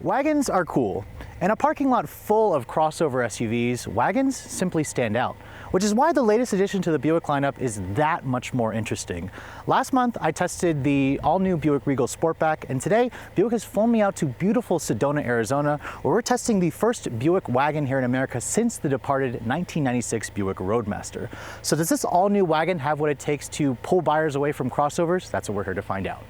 Wagons are cool. In a parking lot full of crossover SUVs, wagons simply stand out, which is why the latest addition to the Buick lineup is that much more interesting. Last month, I tested the all-new Buick Regal Sportback, and today, Buick has flown me out to beautiful Sedona, Arizona, where we're testing the first Buick wagon here in America since the departed 1996 Buick Roadmaster. So does this all-new wagon have what it takes to pull buyers away from crossovers? That's what we're here to find out.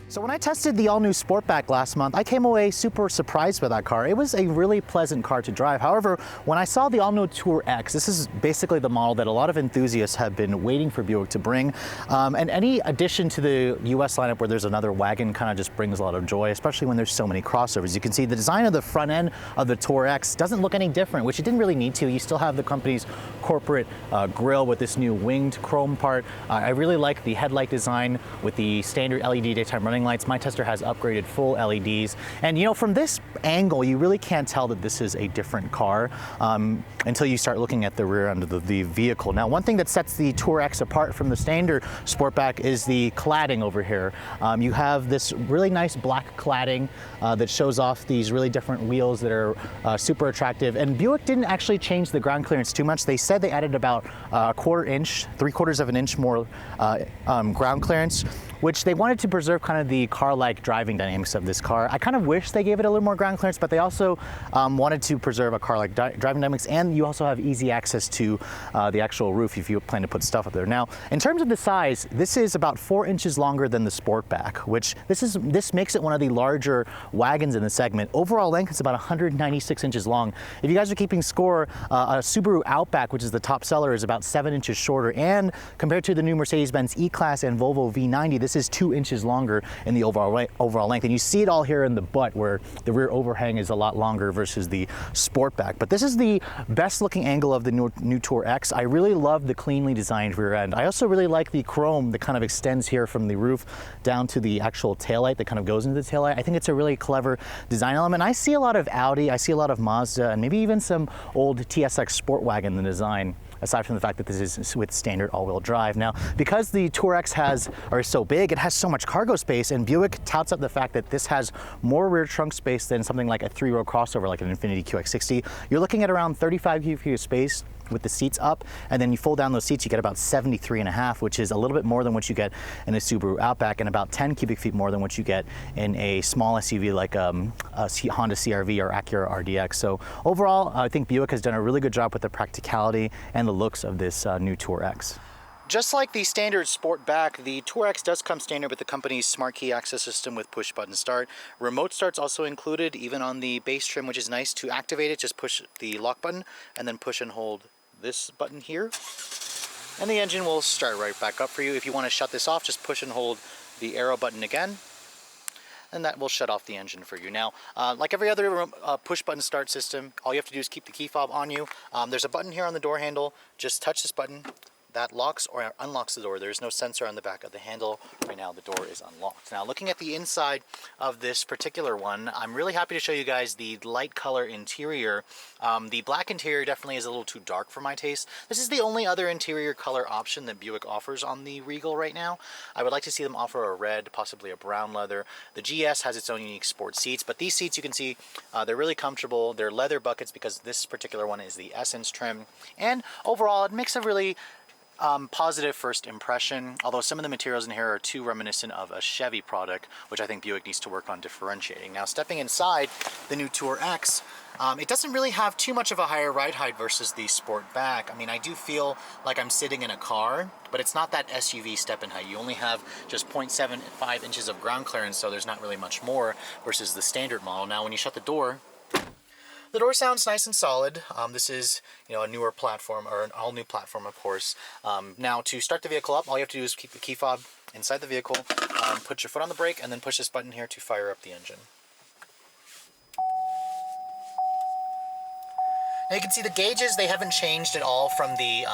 So when I tested the all-new Sportback last month, I came away super surprised by that car. It was a really pleasant car to drive. However, when I saw the all-new TourX, this is basically the model that a lot of enthusiasts have been waiting for Buick to bring. And any addition to the US lineup where there's another wagon kind of just brings a lot of joy, especially when there's so many crossovers. You can see the design of the front end of the TourX doesn't look any different, which it didn't really need to. You still have the company's corporate grille with this new winged chrome part. I really like the headlight design with the standard LED daytime running lights. My tester has upgraded full LEDs, and you know, from this angle you really can't tell that this is a different car until you start looking at the rear end of the vehicle. Now, one thing that sets the TourX apart from the standard Sportback is the cladding over here. You have this really nice black cladding that shows off these really different wheels that are super attractive, and Buick didn't actually change the ground clearance too much. They said they added about a quarter inch, 3/4 of an inch more ground clearance, which they wanted to preserve kind of the car-like driving dynamics of this car. I kind of wish they gave it a little more ground clearance, but they also wanted to preserve a car-like driving dynamics, and you also have easy access to the actual roof if you plan to put stuff up there. Now, in terms of the size, this is about 4 inches longer than the Sportback, which this makes it one of the larger wagons in the segment. Overall length is about 196 inches long. If you guys are keeping score, a Subaru Outback, which is the top seller, is about 7 inches shorter, and compared to the new Mercedes-Benz E-Class and Volvo V90, this is 2 inches longer in the overall length. And you see it all here in the butt, where the rear overhang is a lot longer versus the Sportback. But this is the best looking angle of the new TourX. I really love the cleanly designed rear end. I also really like the chrome that kind of extends here from the roof down to the actual taillight that kind of goes into the taillight. I think it's a really clever design element. I see a lot of Audi, I see a lot of Mazda, and maybe even some old TSX Sport Wagon in the design, aside from the fact that this is with standard all-wheel drive. Now, because the TourX is so big, it has so much cargo space, and Buick touts up the fact that this has more rear trunk space than something like a 3-row crossover like an Infiniti QX60. You're looking at around 35 cubic feet of space with the seats up, and then you fold down those seats, you get about 73.5, which is a little bit more than what you get in a Subaru Outback, and about 10 cubic feet more than what you get in a small SUV like a Honda CR-V or Acura RDX. So overall, I think Buick has done a really good job with the practicality and the looks of this new TourX. Just like the standard Sportback, the TourX does come standard with the company's smart key access system with push button start. Remote start's also included, even on the base trim, which is nice. To activate it, just push the lock button and then push and hold this button here, and the engine will start right back up for you. If you want to shut this off, just push and hold the arrow button again, and that will shut off the engine for you. Now, like every other push button start system, all you have to do is keep the key fob on you. There's a button here on the door handle. Just touch this button. That locks or unlocks the door. There's no sensor on the back of the handle. Right now the door is unlocked. Now, looking at the inside of this particular one, I'm really happy to show you guys the light color interior. The black interior definitely is a little too dark for my taste. This is the only other interior color option that Buick offers on the Regal right now. I would like to see them offer a red, possibly a brown leather. The GS has its own unique sport seats, but these seats, you can see, they're really comfortable. They're leather buckets because this particular one is the Essence trim. And overall, it makes a really positive first impression, although some of the materials in here are too reminiscent of a Chevy product, which I think Buick needs to work on differentiating. Now, stepping inside the new TourX, it doesn't really have too much of a higher ride height versus the Sportback. I mean, I do feel like I'm sitting in a car, but it's not that SUV step in height. You only have just 0.75 inches of ground clearance, so there's not really much more versus the standard model. Now, when you shut the door, The door sounds nice and solid. This is, a newer platform, or an all-new platform, of course. Now, to start the vehicle up, all you have to do is keep the key fob inside the vehicle, put your foot on the brake, and then push this button here to fire up the engine. Now you can see the gauges, they haven't changed at all from the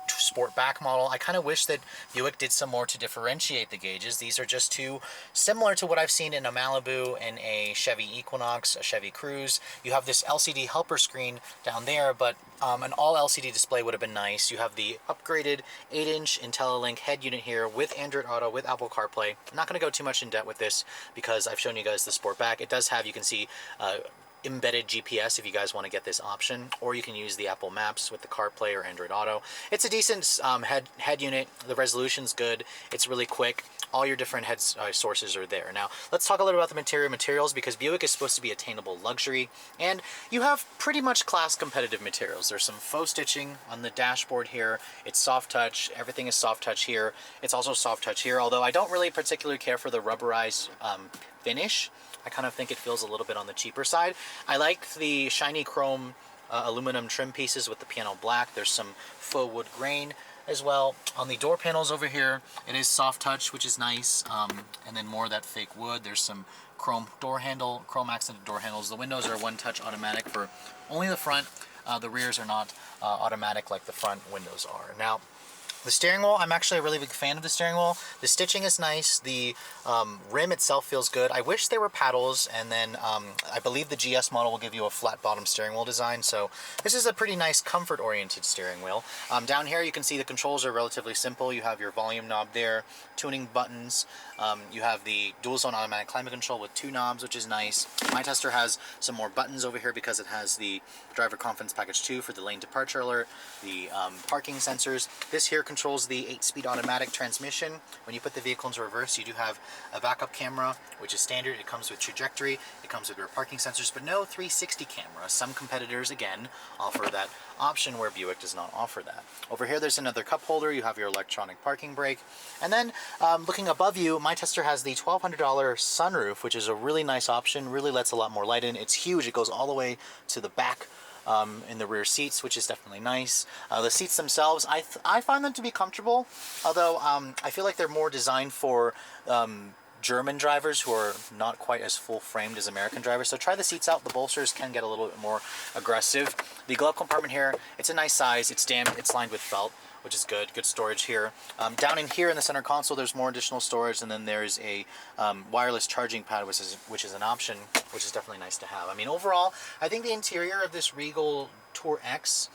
Sportback model. I kind of wish that Buick did some more to differentiate the gauges. These are just too similar to what I've seen in a Malibu and a Chevy Equinox, a Chevy Cruze. You have this LCD helper screen down there, but an all LCD display would have been nice. You have the upgraded 8-inch IntelliLink head unit here with Android Auto, with Apple CarPlay. I'm not going to go too much in depth with this because I've shown you guys the Sportback. It does have, you can see, embedded GPS if you guys want to get this option, or you can use the Apple Maps with the CarPlay or Android Auto. It's a decent head unit. The resolution's good. It's really quick. All your different head sources are there. Now, let's talk a little about the materials, because Buick is supposed to be attainable luxury, and you have pretty much class competitive materials. There's some faux stitching on the dashboard here. It's soft touch. Everything is soft touch here. It's also soft touch here, although I don't really particularly care for the rubberized finish. I kind of think it feels a little bit on the cheaper side. I like the shiny chrome aluminum trim pieces with the piano black. There's some faux wood grain as well. On the door panels over here, it is soft touch, which is nice. And then more of that fake wood. There's some chrome door handle, chrome accented door handles. The windows are one-touch automatic for only the front. The rears are not automatic like the front windows are. Now, the steering wheel, I'm actually a really big fan of the steering wheel. The stitching is nice. The rim itself feels good. I wish there were paddles, and then I believe the GS model will give you a flat bottom steering wheel design. So this is a pretty nice comfort-oriented steering wheel. Down here you can see the controls are relatively simple. You have your volume knob there, tuning buttons. You have the dual zone automatic climate control with 2 knobs, which is nice. My Tester has some more buttons over here because it has the driver confidence package 2 for the lane departure alert, the parking sensors. This here controls the 8-speed automatic transmission. When you put the vehicle into reverse, you do have a backup camera, which is standard. It comes with trajectory, it comes with rear parking sensors, but no 360 camera. Some competitors, again, offer that option where Buick does not offer that. Over here, there's another cup holder. You have your electronic parking brake. And then looking above you, my Tester has the $1,200 sunroof, which is a really nice option, really lets a lot more light in. It's huge. It goes all the way to the back in the rear seats, which is definitely nice. The seats themselves, I find them to be comfortable, although I feel like they're more designed for German drivers who are not quite as full-framed as American drivers. So try the seats out. The bolsters can get a little bit more aggressive. The glove compartment here, it's a nice size. It's damp. It's lined with felt, which is good. Good storage here. Down in here in the center console, there's more additional storage, and then there's a wireless charging pad, which is an option, which is definitely nice to have. I mean, overall, I think the interior of this Regal TourX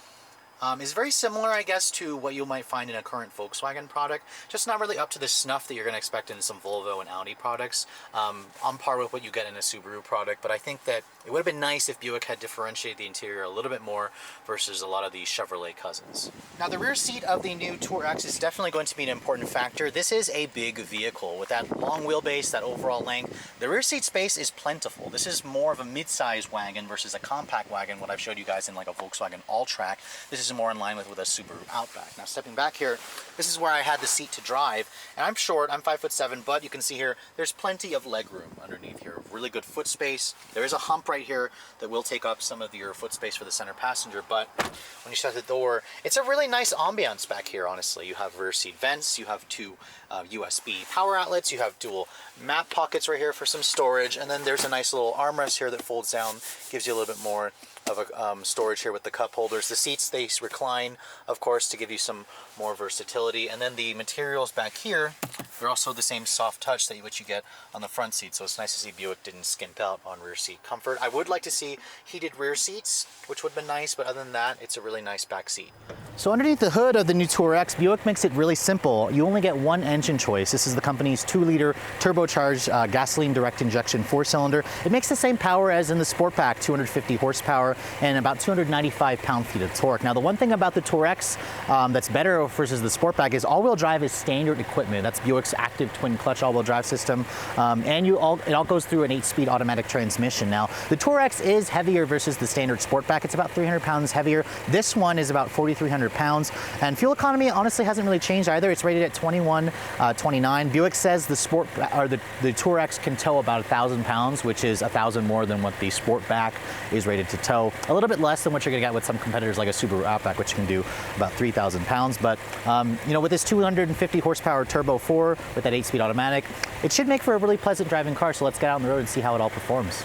is very similar, I guess, to what you might find in a current Volkswagen product, just not really up to the snuff that you're going to expect in some Volvo and Audi products, on par with what you get in a Subaru product. But I think that it would have been nice if Buick had differentiated the interior a little bit more versus a lot of the Chevrolet cousins. Now, the rear seat of the new TourX is definitely going to be an important factor. This is a big vehicle with that long wheelbase, that overall length. The rear seat space is plentiful. This is more of a mid-size wagon versus a compact wagon, what I've showed you guys in like a Volkswagen All-Track. This is more in line with a Subaru Outback. Now, stepping back here, this is where I had the seat to drive, and I'm short, I'm 5'7", but you can see here, there's plenty of leg room underneath here. Really good foot space. There is a hump right here that will take up some of your foot space for the center passenger, but when you shut the door, it's a really nice ambiance back here, honestly. You have rear seat vents, you have 2 USB power outlets, you have dual map pockets right here for some storage, and then there's a nice little armrest here that folds down, gives you a little bit more of a storage here with the cup holders. The seats, they recline, of course, to give you some more versatility. And then the materials back here, they're also the same soft touch that which you get on the front seat. So it's nice to see Buick didn't skimp out on rear seat comfort. I would like to see heated rear seats, which would have been nice, but other than that, it's a really nice back seat. So underneath the hood of the new TourX, Buick makes it really simple. You only get one engine choice. This is the company's 2-liter turbocharged gasoline direct injection 4-cylinder. It makes the same power as in the Sportback, 250 horsepower and about 295 pound-feet of torque. Now, the one thing about the TourX that's better versus the Sportback is all-wheel drive is standard equipment. That's Buick's active twin clutch all-wheel drive system, and it all goes through an 8-speed automatic transmission. Now, the TourX is heavier versus the standard Sportback. It's about 300 pounds heavier. This one is about 4,300 400 pounds. And fuel economy honestly hasn't really changed either. It's rated at 21.29. Buick says the TourX can tow about 1,000 pounds, which is 1,000 more than what the Sportback is rated to tow. A little bit less than what you're gonna get with some competitors like a Subaru Outback, which can do about 3,000 pounds. But you know, with this 250 horsepower turbo 4 with that 8-speed automatic, it should make for a really pleasant driving car. So let's get out on the road and see how it all performs.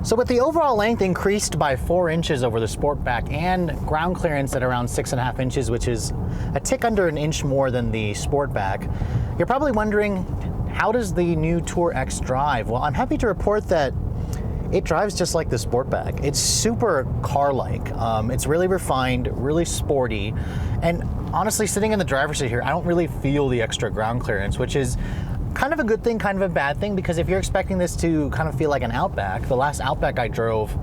So with the overall length increased by 4 inches over the Sportback and ground clearance at around 6.5 inches, which is a tick under an inch more than the Sportback, you're probably wondering, how does the new TourX drive? Well, I'm happy to report that it drives just like the Sportback. It's super car-like. It's really refined, really sporty, and honestly, sitting in the driver's seat here, I don't really feel the extra ground clearance, which is kind of a good thing, kind of a bad thing, because if you're expecting this to kind of feel like an Outback, the last Outback I drove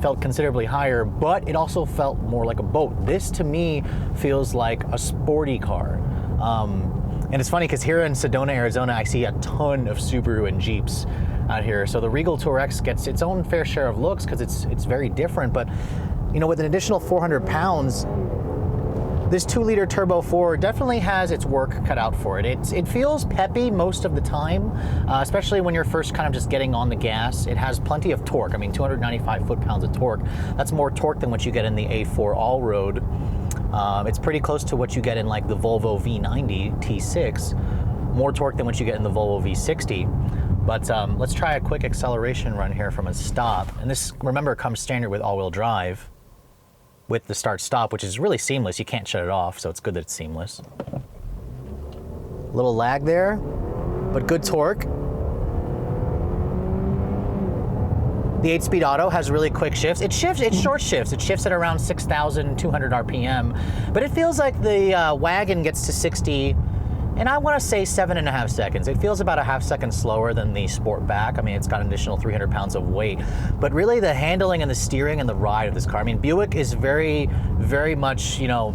felt considerably higher, but it also felt more like a boat. This to me feels like a sporty car. And it's funny because here in Sedona, Arizona, I see a ton of Subaru and Jeeps out here. So the Regal TourX gets its own fair share of looks because it's very different. But you know, with an additional 400 pounds, this 2-liter turbo 4 definitely has its work cut out for it. It feels peppy most of the time, especially when you're first kind of just getting on the gas. It has plenty of torque. I mean, 295 foot-pounds of torque. That's more torque than what you get in the A4 all-road. It's pretty close to what you get in like the Volvo V90 T6. More torque than what you get in the Volvo V60. But let's try a quick acceleration run here from a stop. And this, remember, comes standard with all-wheel drive with the start-stop, which is really seamless. You can't shut it off, so it's good that it's seamless. A little lag there, but good torque. The 8-speed auto has really quick shifts. It's short shifts. It shifts at around 6,200 RPM, but it feels like the wagon gets to 60, and I want to say 7.5 seconds. It feels about a half second slower than the Sportback. I mean, it's got an additional 300 pounds of weight, but really the handling and the steering and the ride of this car. I mean, Buick is very, very much, you know,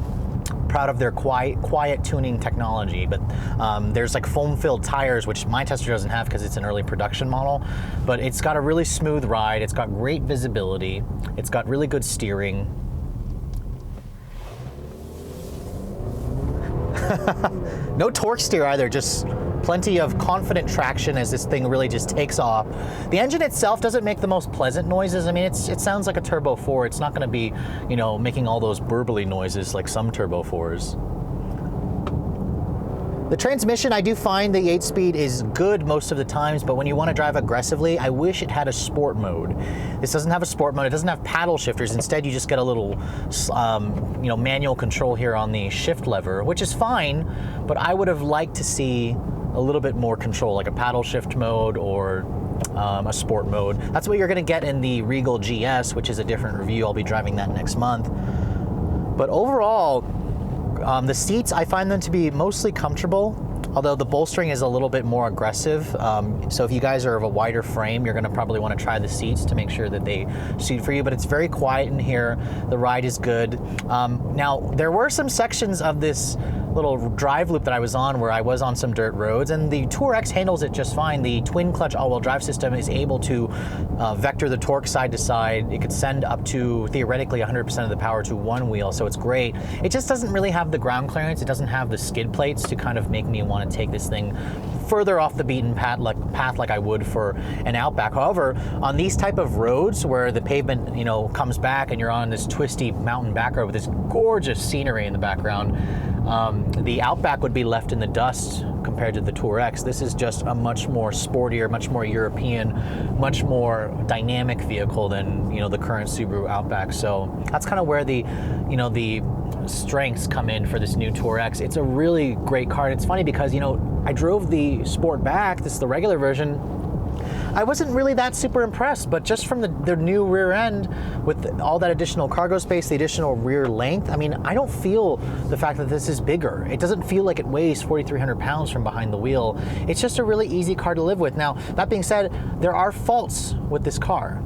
proud of their quiet tuning technology, but there's like foam-filled tires, which my Tester doesn't have because it's an early production model, but it's got a really smooth ride. It's got great visibility. It's got really good steering. No torque steer either, just plenty of confident traction as this thing really just takes off. The engine itself doesn't make the most pleasant noises. I mean, it sounds like a Turbo 4. It's not going to be, you know, making all those burbly noises like some Turbo 4s. The transmission, I do find the 8-speed is good most of the times, but when you want to drive aggressively, I wish it had a sport mode. This doesn't have a sport mode. It doesn't have paddle shifters. Instead, you just get a little, you know, manual control here on the shift lever, which is fine, but I would have liked to see a little bit more control, like a paddle shift mode or a sport mode. That's what you're going to get in the Regal GS, which is a different review. I'll be driving that next month. But overall, the seats, I find them to be mostly comfortable, although the bolstering is a little bit more aggressive. So if you guys are of a wider frame, you're going to probably want to try the seats to make sure that they suit for you, but it's very quiet in here. The ride is good. Now, there were some sections of this little drive loop that I was on where I was on some dirt roads, and the TourX handles it just fine. The twin clutch all-wheel drive system is able to vector the torque side to side. It could send up to theoretically 100% of the power to one wheel, so it's great. It just doesn't really have the ground clearance. It doesn't have the skid plates to kind of make me want to take this thing further off the beaten path like I would for an Outback. However, on these type of roads where the pavement, you know, comes back and you're on this twisty mountain back road with this gorgeous scenery in the background, the Outback would be left in the dust compared to the TourX. This is just a much more sportier, much more European, much more dynamic vehicle than, you know, the current Subaru Outback. So that's kind of where the, you know, the strengths come in for this new TourX. It's a really great car. And it's funny because, you know, I drove the Sportback, this is the regular version. I wasn't really that super impressed, but just from the new rear end with all that additional cargo space, the additional rear length, I mean, I don't feel the fact that this is bigger. It doesn't feel like it weighs 4,300 pounds from behind the wheel. It's just a really easy car to live with. Now, that being said, there are faults with this car.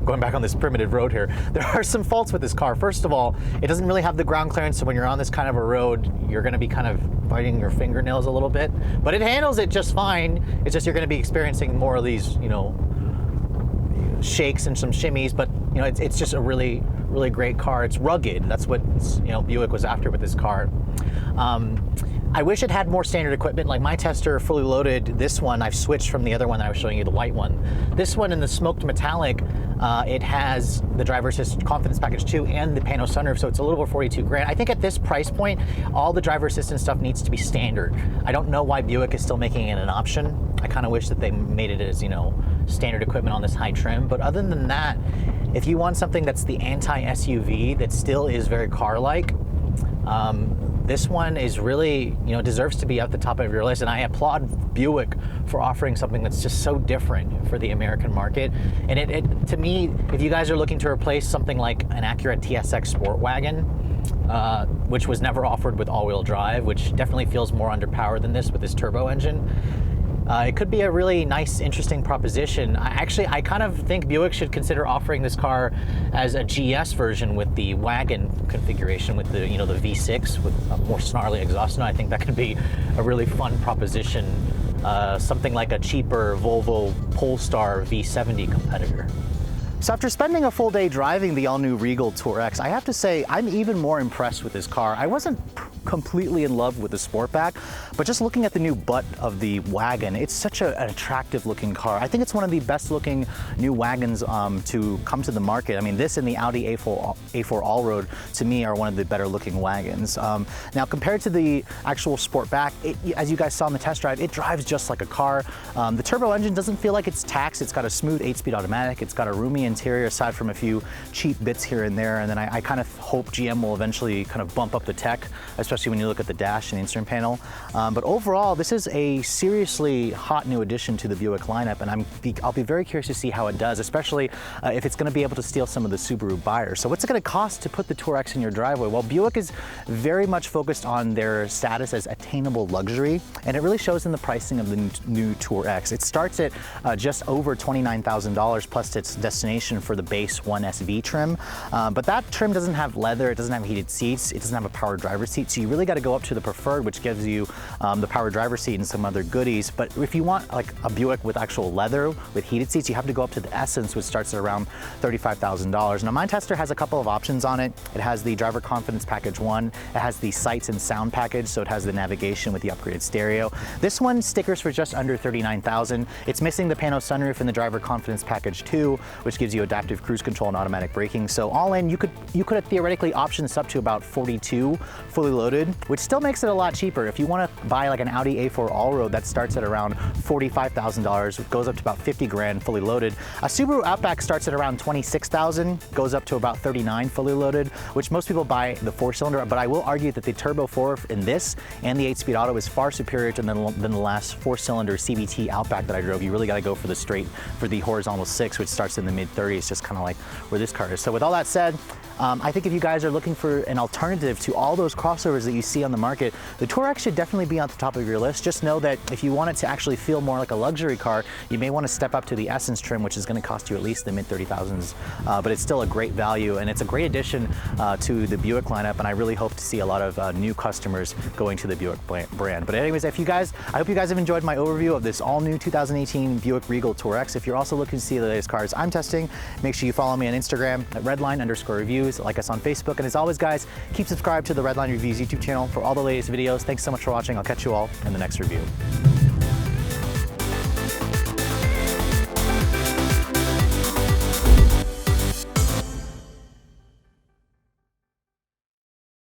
going back on this primitive road here, there are some faults with this car. First of all, it doesn't really have the ground clearance, so when you're on this kind of a road, you're gonna be kind of biting your fingernails a little bit, but it handles it just fine. It's just you're gonna be experiencing more of these, you know, shakes and some shimmies, but you know, it's just a really great car. It's rugged. That's what, you know, Buick was after with this car. I wish it had more standard equipment. Like my Tester fully loaded, this one I've switched from the other one that I was showing you, the white one. This one in the smoked metallic, it has the driver assist confidence package 2 and the pano sunroof, so it's a little over 42 grand. I think at this price point, all the driver assistance stuff needs to be standard. I don't know why Buick is still making it an option. I kind of wish that they made it as, you know, standard equipment on this high trim. But other than that, if you want something that's the anti-SUV that still is very car-like, this one is really, you know, deserves to be at the top of your list, and I applaud Buick for offering something that's just so different for the American market. And it to me, if you guys are looking to replace something like an Acura TSX Sport Wagon, which was never offered with all-wheel drive, which definitely feels more underpowered than this with this turbo engine, it could be a really nice, interesting proposition. I kind of think Buick should consider offering this car as a GS version with the wagon configuration, with the, you know, the V6 with a more snarly exhaust. And I think that could be a really fun proposition, something like a cheaper Volvo Polestar V70 competitor. So after spending a full day driving the all-new Regal TourX, I have to say I'm even more impressed with this car. I wasn't completely in love with the Sportback, but just looking at the new butt of the wagon, it's such an attractive looking car. I think it's one of the best looking new wagons to come to the market. I mean, this and the Audi A4 Allroad to me are one of the better looking wagons. Now compared to the actual Sportback, as you guys saw in the test drive, it drives just like a car. The turbo engine doesn't feel like it's taxed. It's got a smooth 8-speed automatic. It's got a roomy interior aside from a few cheap bits here and there. And then I kind of hope GM will eventually kind of bump up the tech, especially when you look at the dash and the instrument panel. But overall, this is a seriously hot new addition to the Buick lineup, and I'll be very curious to see how it does, especially if it's going to be able to steal some of the Subaru buyers. So what's it going to cost to put the TourX in your driveway? Well, Buick is very much focused on their status as attainable luxury, and it really shows in the pricing of the new TourX. It starts at just over $29,000 plus its destination for the base 1SV trim, but that trim doesn't have leather, it doesn't have heated seats, it doesn't have a power driver's seat, so you really got to go up to the Preferred, which gives you the power driver's seat and some other goodies. But if you want like a Buick with actual leather with heated seats, you have to go up to the Essence, which starts at around $35,000. Now my Tester has a couple of options on it. It has the Driver Confidence Package 1, it has the Sights and Sound package, so it has the navigation with the upgraded stereo. This one stickers for just under $39,000. It's missing the pano sunroof and the Driver Confidence Package 2, which gives you adaptive cruise control and automatic braking. So all in, you could have theoretically optioned this up to about $42,000 fully loaded, which still makes it a lot cheaper. If you want to buy like an Audi A4 Allroad, that starts at around $45,000, goes up to about 50 grand fully loaded. A Subaru Outback starts at around 26,000, goes up to about 39 fully loaded, which most people buy the 4-cylinder, but I will argue that the Turbo 4 in this and the 8-speed auto is far superior than the last 4-cylinder CVT Outback that I drove. You really got to go for the horizontal 6, which starts in the mid-30s, just kind of like where this car is. So with all that said, I think if you guys are looking for an alternative to all those crossovers that you see on the market, the TourX should definitely be on the top of your list. Just know that if you want it to actually feel more like a luxury car, you may want to step up to the Essence trim, which is going to cost you at least the mid-30,000s, but it's still a great value, and it's a great addition to the Buick lineup, and I really hope to see a lot of new customers going to the Buick brand. But anyways, I hope you guys have enjoyed my overview of this all-new 2018 Buick Regal TourX. If you're also looking to see the latest cars I'm testing, make sure you follow me on Instagram at Redline_reviews, like us on Facebook, and as always guys, keep subscribed to the Redline Reviews YouTube channel for all the latest videos. Thanks so much for watching. I'll catch you all in the next review.